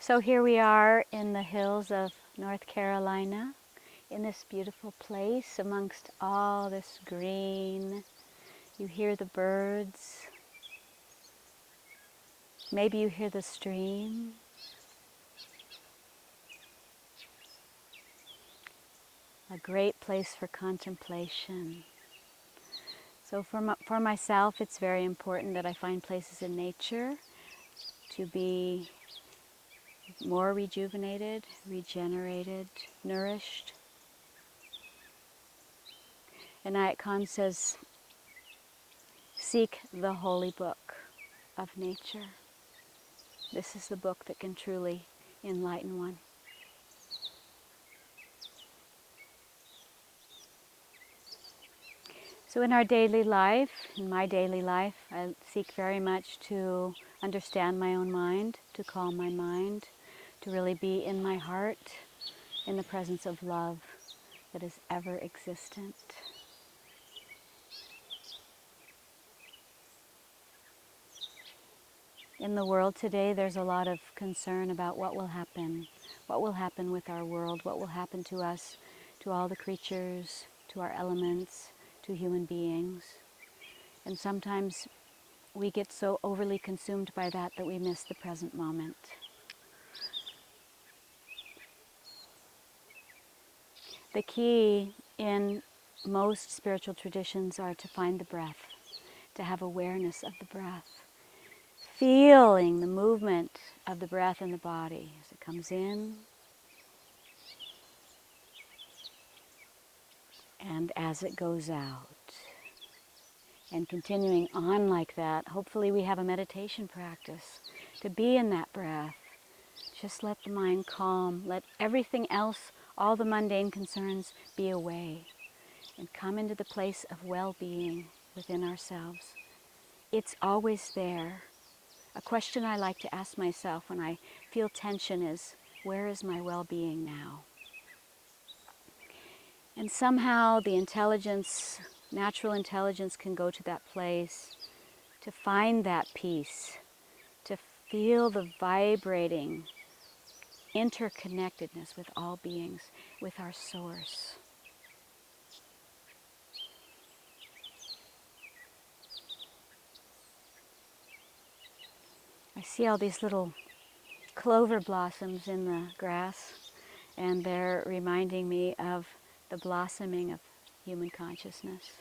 So here we are in the hills of North Carolina, in this beautiful place amongst all this green. You hear the birds. Maybe you hear the stream. A great place for contemplation. So for myself, it's very important that I find places in nature to be more rejuvenated, regenerated, nourished. And Ayat Khan says, seek the holy book of nature. This is the book that can truly enlighten one. So in our daily life, in my daily life, I seek very much to understand my own mind, to calm my mind, to really be in my heart, in the presence of love that is ever existent. In the world today, there's a lot of concern about what will happen with our world, what will happen to us, to all the creatures, to our elements, to human beings. And sometimes we get so overly consumed by that that we miss the present moment. The key in most spiritual traditions are to find the breath, to have awareness of the breath, feeling the movement of the breath in the body as it comes in and as it goes out. And continuing on like that, hopefully we have a meditation practice to be in that breath. Just let the mind calm, let everything else, all the mundane concerns, be away, and come into the place of well-being within ourselves. It's always there. A question I like to ask myself when I feel tension is, where is my well-being now? And somehow the intelligence, natural intelligence, can go to that place to find that peace, to feel the vibrating interconnectedness with all beings, with our source. I see all these little clover blossoms in the grass, and they're reminding me of the blossoming of human consciousness.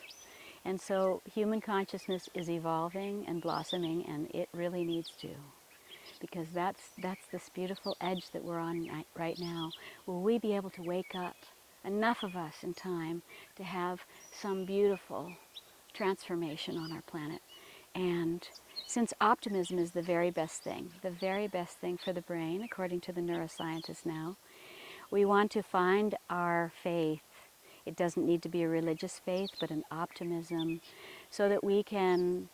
And so human consciousness is evolving and blossoming, and it really needs to, because that's this beautiful edge that we're on right now. Will we be able to wake up, enough of us in time, to have some beautiful transformation on our planet? And since optimism is the very best thing for the brain, according to the neuroscientists now, we want to find our faith. It doesn't need to be a religious faith, but an optimism, so that we can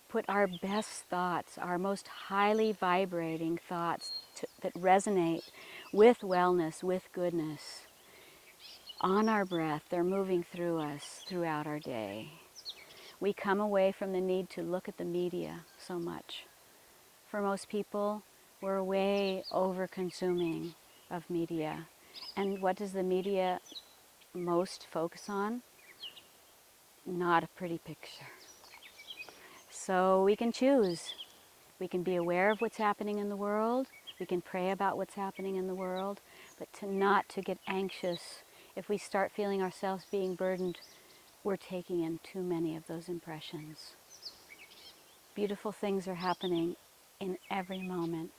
put our best thoughts, our most highly vibrating thoughts that resonate with wellness, with goodness, on our breath. They're moving through us throughout our day. We come away from the need to look at the media so much. For most people, we're way over-consuming of media. And what does the media most focus on? Not a pretty picture. So we can choose. We can be aware of what's happening in the world. We can pray about what's happening in the world, but not to get anxious. If we start feeling ourselves being burdened, we're taking in too many of those impressions. Beautiful things are happening in every moment.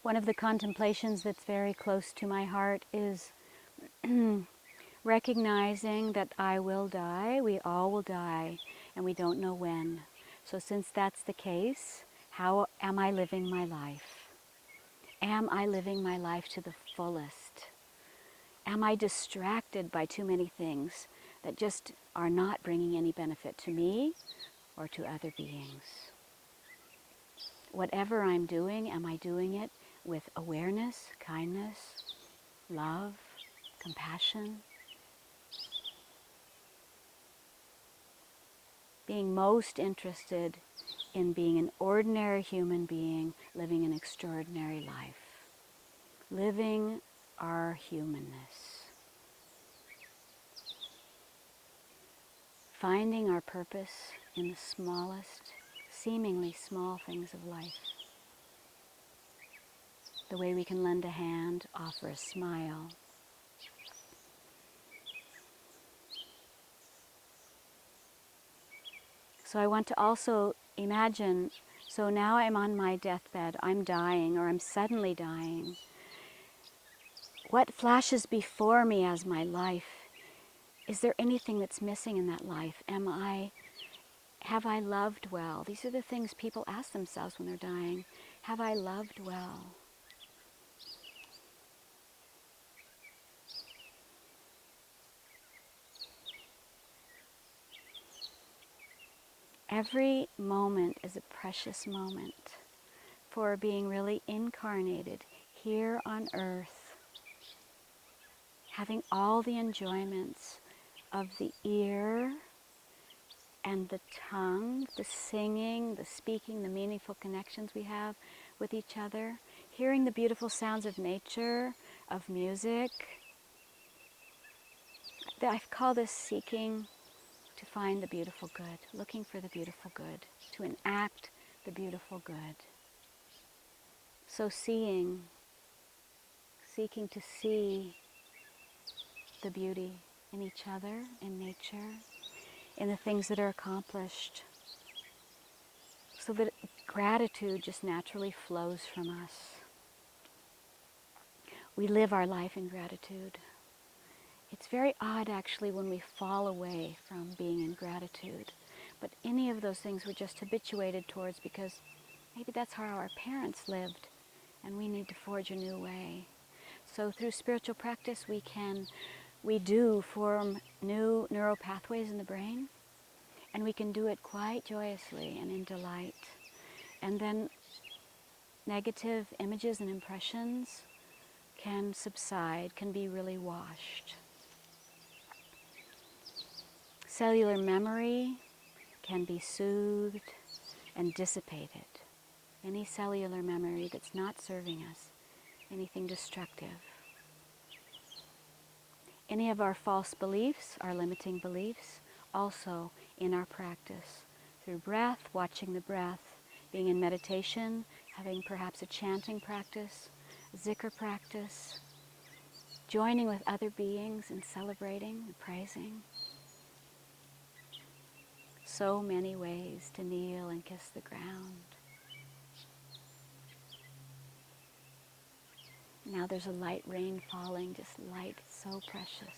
One of the contemplations that's very close to my heart is recognizing that I will die, we all will die, and we don't know when. So since that's the case, how am I living my life? Am I living my life to the fullest? Am I distracted by too many things that just are not bringing any benefit to me or to other beings? Whatever I'm doing, am I doing it with awareness, kindness, love, compassion? Being most interested in being an ordinary human being living an extraordinary life, living our humanness, finding our purpose in the smallest, seemingly small things of life. The way we can lend a hand, offer a smile. So I want to also imagine, so now I'm on my deathbed, I'm dying, or I'm suddenly dying. What flashes before me as my life? Is there anything that's missing in that life? Have I loved well? These are the things people ask themselves when they're dying. Have I loved well? Every moment is a precious moment for being really incarnated here on earth, having all the enjoyments of the ear and the tongue, the singing, the speaking, the meaningful connections we have with each other, hearing the beautiful sounds of nature, of music. I call this seeking to find the beautiful good, looking for the beautiful good, to enact the beautiful good. So seeking to see the beauty in each other, in nature, in the things that are accomplished, so that gratitude just naturally flows from us. We live our life in gratitude. It's very odd actually when we fall away from being in gratitude. But any of those things we're just habituated towards because maybe that's how our parents lived and we need to forge a new way. So through spiritual practice we do form new neural pathways in the brain, and we can do it quite joyously and in delight. And then negative images and impressions can subside, can be really washed. Cellular memory can be soothed and dissipated. Any cellular memory that's not serving us, anything destructive. Any of our false beliefs, our limiting beliefs, also in our practice. Through breath, watching the breath, being in meditation, having perhaps a chanting practice, zikr practice, joining with other beings in celebrating and praising. So many ways to kneel and kiss the ground. Now there's a light rain falling, just light, so precious.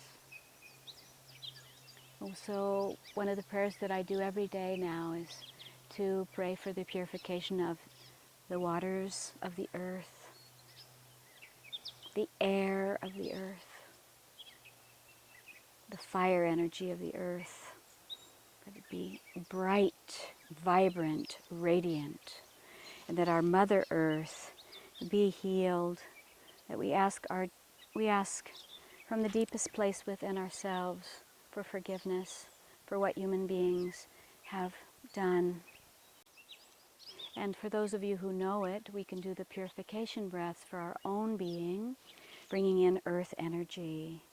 And so one of the prayers that I do every day now is to pray for the purification of the waters of the earth, the air of the earth, the fire energy of the earth, that it be bright, vibrant, radiant, and that our Mother Earth be healed, that we ask from the deepest place within ourselves for forgiveness for what human beings have done. And for those of you who know it, we can do the purification breaths for our own being, bringing in earth energy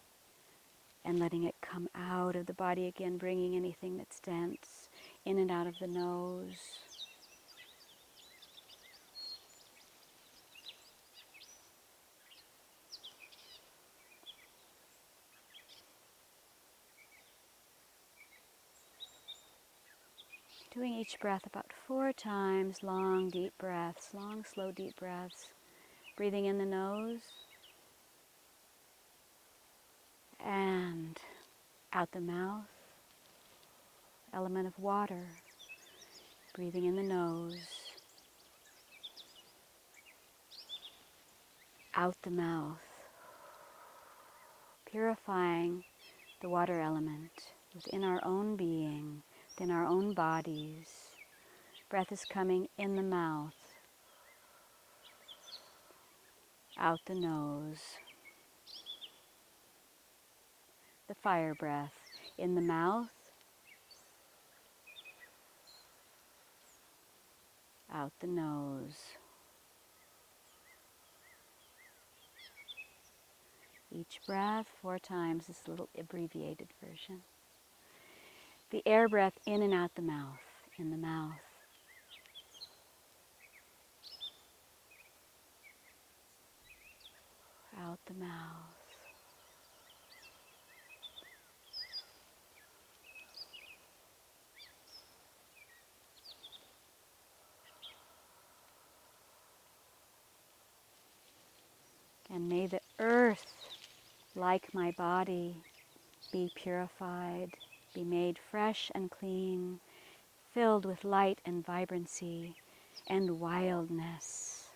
and letting it come out of the body again, bringing anything that's dense in and out of the nose. Doing each breath about 4 times, long, deep breaths, long, slow, deep breaths. Breathing in the nose and out the mouth. Element of water. Breathing in the nose, out the mouth. Purifying the water element within our own being, within our own bodies. Breath is coming in the mouth, out the nose. The fire breath in the mouth, out the nose. Each breath 4 times, this little abbreviated version. The air breath in and out the mouth, in the mouth. Out the mouth. And may the earth, like my body, be purified, be made fresh and clean, filled with light and vibrancy and wildness.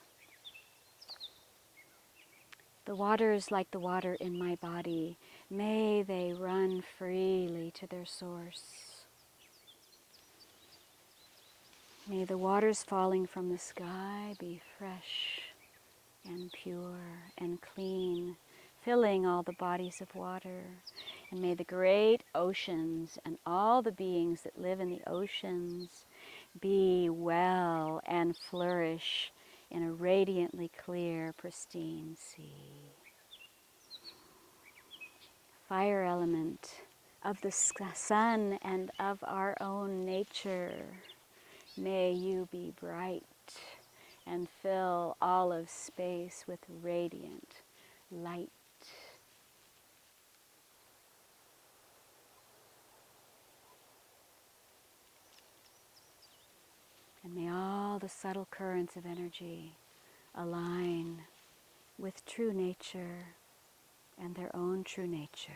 The waters like the water in my body, may they run freely to their source. May the waters falling from the sky be fresh and pure and clean, filling all the bodies of water. And may the great oceans and all the beings that live in the oceans be well and flourish in a radiantly clear, pristine sea. Fire element of the sun and of our own nature, may you be bright and fill all of space with radiant light. And may all the subtle currents of energy align with true nature and their own true nature.